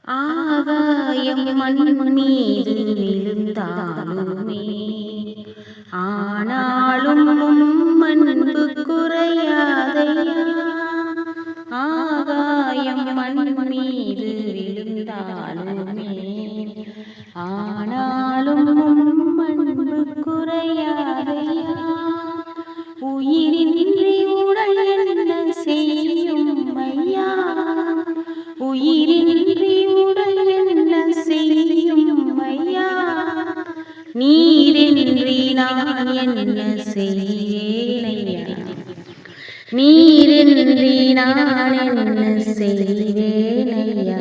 ஆகாயம் மண் மீது விழுந்தாலுமே ஆனாலும் அன்பு குறையாதையா. ஆகாயம் மண் மீது விழுந்தாலுமே ஆனாலும் அன்பு குறையாதையா. உயிரின்றி உடல் என்ன செய்யும் ஐயா, உயிரின்றி உடல் என்ன செய்யும் ஐயா. நீரின்றி நான் என்ன செய்வேனையா, நீரின்றி நான் என்ன செய்வேனையா.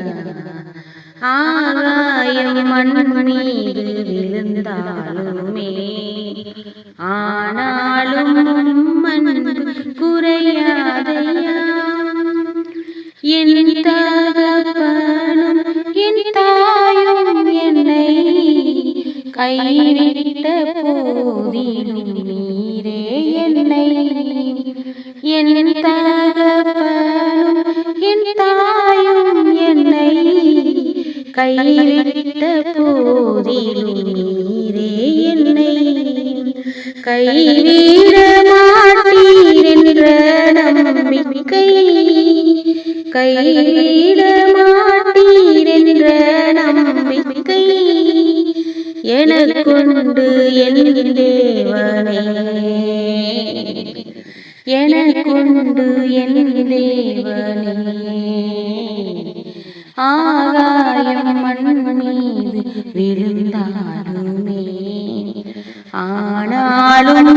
ஆகாயம் மண் மீது விழுந்தாலுமே ஆனாலும் அன்பு குறையாதையா. என் தகப்பனும் என் தாயும் என்னை கைவிட்ட போதிலும் நீரே என்னை, என் தகப்பனும் என் தாயும் என்னை கைவிட்ட போதிலும் நீரே என்னை கைவிட மாட்டீர் என்ற நம்பிக்கை, கைவிட மாட்டீர் என்ற நம்பிக்கை எனக்குண்டு என் தேவனே, எனக்குண்டு என் தேவனே. ஆகாயம் மண் மீது விழுந்தாலுமே ஆனாலும்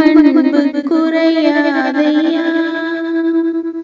அன்பு குறையாதையா.